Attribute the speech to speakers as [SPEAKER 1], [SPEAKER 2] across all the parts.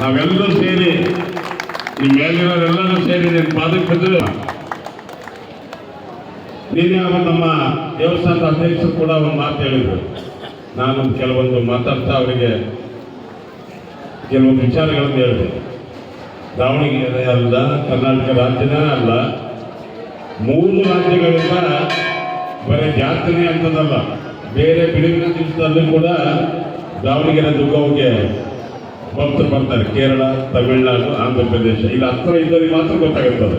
[SPEAKER 1] ನಾವೆಲ್ಲರೂ ಸೇರಿ ಈ ಮೇಲಿರೋರೆಲ್ಲರೂ ಸೇರಿ ನಿನ್ನ ಪಾದಕ್ಕೆ ಬಿದ್ದು ನೀನೇ ನಮ್ಮ ದೇವಸ್ಥಾನದ ಅಧ್ಯಕ್ಷರು ಕೂಡ ಒಂದು ಮಾತು ಹೇಳಿದರು. ನಾನು ಕೆಲವೊಂದು ಮಾತಾಡ್ತಾ ಅವರಿಗೆ ಕೆಲವೊಂದು ವಿಚಾರಗಳನ್ನು ಹೇಳಿದೆ. ದಾವಣಗೆರೆ ಅಲ್ಲ, ಕರ್ನಾಟಕ ರಾಜ್ಯನೇ ಅಲ್ಲ, 3 ರಾಜ್ಯಗಳಿಂದ ಬರೀ ಜಾತ್ರೆ ಅಂತದಲ್ಲ, ಬೇರೆ ಬಿಡುವಿನ ದಿವಸದಲ್ಲೂ ಕೂಡ ದಾವಣಗೆರೆ ದುರ್ಗವ್ಗೆ ಭಕ್ತರು ಬರ್ತಾರೆ. ಕೇರಳ, ತಮಿಳುನಾಡು, ಆಂಧ್ರ ಪ್ರದೇಶ, ಇಲ್ಲಿ ಹತ್ರ ಇದ್ದವರಿಗೆ ಮಾತ್ರ ಗೊತ್ತಾಗುತ್ತದೆ.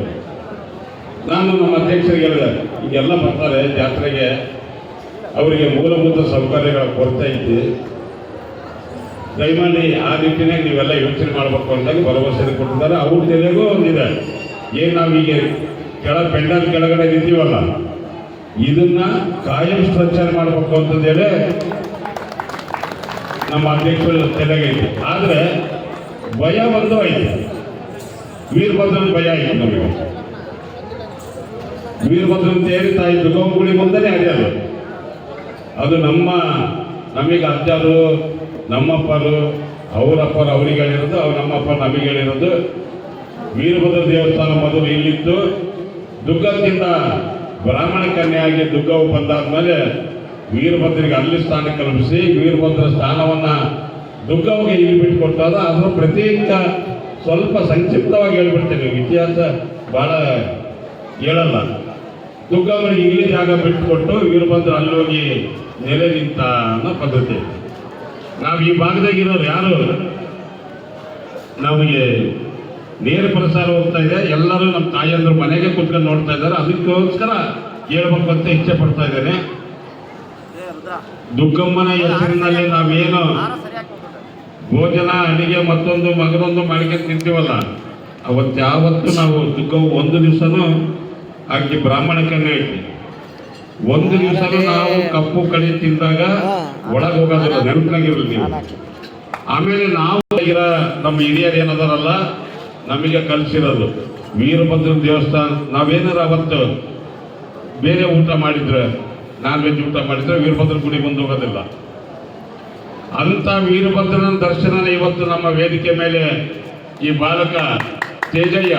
[SPEAKER 1] ನಾನು ನಮ್ಮ ಅಧ್ಯಕ್ಷರಿಗೆ ಹೇಳಿದೆ, ಈಗೆಲ್ಲ ಬರ್ತಾರೆ ಜಾತ್ರೆಗೆ, ಅವರಿಗೆ ಮೂಲಭೂತ ಸೌಕರ್ಯಗಳ ಕೊರತೆ ಐತಿ, ದಯಮಾಡಿ ಆ ನಿಟ್ಟಿನಾಗ ನೀವೆಲ್ಲ ಯೋಚನೆ ಮಾಡಬೇಕು ಅಂದಾಗ ಭರವಸೆ ಕೊಟ್ಟಿದ್ದಾರೆ. ಅವ್ರ ತೆಲೆಗೂ ಒಂದಿದೆ, ಏನು ನಾವೀಗ ಪೆಂಡಲ್ ಕೆಳಗಡೆ ನಿಂತೀವಲ್ಲ, ಇದನ್ನ ಕಾಯಂ ಸ್ಟ್ರಕ್ಚರ್ ಮಾಡಬೇಕು ಅಂತಂದೇಳಿ ನಮ್ಮ ಅಧ್ಯಕ್ಷರ ತಲೆಗೈತಿ. ಆದರೆ ಭಯ ಒಂದು ಐತಿ, ವೀರಭದ್ರನ ಭಯ ಐತಿ ನಮಗೆ. ವೀರಭದ್ರನ ತೇರಿ ತಾಯಿ ದುರ್ಗಮ್ಮಗುಳಿ ಮುಂದೆ ಅದೇ ಅದು ನಮಗೆ ಅಜ್ಜರು, ನಮ್ಮಪ್ಪರು, ಅವರಪ್ಪರು ಅವರಿಗೆ ಹೇಳಿರೋದು, ನಮ್ಮಪ್ಪ ನಮಗೆ ಹೇಳಿರೋದು. ವೀರಭದ್ರ ದೇವಸ್ಥಾನ ಮೊದಲು ಇಲ್ಲಿತ್ತು. ದುರ್ಗದಿಂದ ಬ್ರಾಹ್ಮಣ ಕನ್ಯೆಯಾಗಿ ದುರ್ಗವು ಬಂದಾದ್ಮೇಲೆ ವೀರಭದ್ರಿಗೆ ಅಲ್ಲಿ ಸ್ಥಾನ ಕಲ್ಪಿಸಿ ವೀರಭದ್ರ ಸ್ಥಾನವನ್ನು ದುರ್ಗವ್ಗೆ ಇಲ್ಲಿ ಬಿಟ್ಟುಕೊಟ್ಟಾಗ ಅದರ ಪ್ರತ್ಯೇಕ ಸ್ವಲ್ಪ ಸಂಕ್ಷಿಪ್ತವಾಗಿ ಹೇಳ್ಬಿಡ್ತೇನೆ, ಇತಿಹಾಸ ಭಾಳ ಹೇಳಲ್ಲ. ದುರ್ಗವ್ರಿಗೆ ಇಲ್ಲಿ ಜಾಗ ಬಿಟ್ಟುಕೊಟ್ಟು ವೀರಭದ್ರ ಅಲ್ಲಿ ಹೋಗಿ ನೆಲೆ ನಿಂತ ಅನ್ನೋ ಪದ್ಧತಿ. ನಾವು ಈ ಭಾಗದಾಗಿರೋರು ಯಾರು ನಮಗೆ ನೇರ ಪ್ರಸಾರ ಹೋಗ್ತಾ ಇದೆ, ಎಲ್ಲರೂ ನಮ್ಮ ತಾಯಿಯಂದ್ರು ಮನೆಗೆ ಕುತ್ಕೊಂಡು ನೋಡ್ತಾ ಇದ್ದಾರೆ. ಅದಕ್ಕೋಸ್ಕರ ಹೇಳ್ಬೇಕು ಅಂತ ಇಚ್ಛೆ ಪಡ್ತಾ ಇದ್ದೇನೆ. ದುರ್ಗಮ್ಮನ ಹೆಸರಿನಲ್ಲಿ ನಾವೇನು ಭೋಜನ, ಅಡಿಗೆ, ಮತ್ತೊಂದು ಮಗದೊಂದು ಮಾಡ್ಕೊಂಡು ತಿಂತೀವಲ್ಲ, ಯಾವತ್ತು ನಾವು ದುರ್ಗವು ಒಂದು ದಿವಸನೂ ಆಕೆ ಬ್ರಾಹ್ಮಣ ಕನ್ಯೆ ಐತಿ, ಒಂದು ದಿವಸನೂ ನಾವು ಕಪ್ಪು ಕಡಿ ತಿಂದಾಗ ಒಳಗೆ ಹೋಗೋದಿಲ್ಲ, ನೆನಪಿನಾಗಿರಲಿ ನೀವು. ಆಮೇಲೆ ನಾವು ನಮ್ಮ ಹಿರಿಯರು ಏನದಾರಲ್ಲ ನಮಗೆ ಕಲಿಸಿರೋದು ವೀರಭದ್ರ ದೇವಸ್ಥಾನ. ನಾವೇನಾರ ಅವತ್ತು ಬೇರೆ ಊಟ ಮಾಡಿದ್ರೆ, ನಾನ್ ವೆಜ್ ಊಟ ಮಾಡಿದ್ರೆ ವೀರಭದ್ರ ಗುಡಿ ಮುಂದೆ ಹೋಗೋದಿಲ್ಲ. ಅಂತ ವೀರಭದ್ರನ ದರ್ಶನ ಇವತ್ತು ನಮ್ಮ ವೇದಿಕೆ ಮೇಲೆ ಈ ಬಾಲಕ ತೇಜಯ್ಯ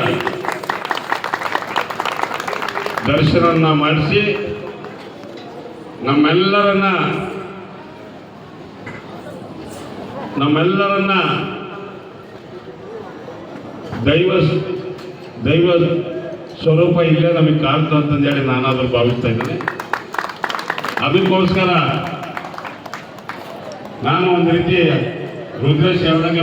[SPEAKER 1] ದರ್ಶನ ಮಾಡಿಸಿ ನಮ್ಮೆಲ್ಲರನ್ನ ದೈವ ಸ್ವರೂಪ ಇಲ್ಲೇ ನಮಗೆ ಕಾಣ್ತು ಅಂತಂದೇಳಿ ನಾನಾದರೂ ಭಾವಿಸ್ತಾ ಇದ್ದೇನೆ. ಅದಕ್ಕೋಸ್ಕರ ನಾನು ಒಂದು ರೀತಿ ರುದ್ರೇಶ್ ಹೇಳ್ದಂಗೆ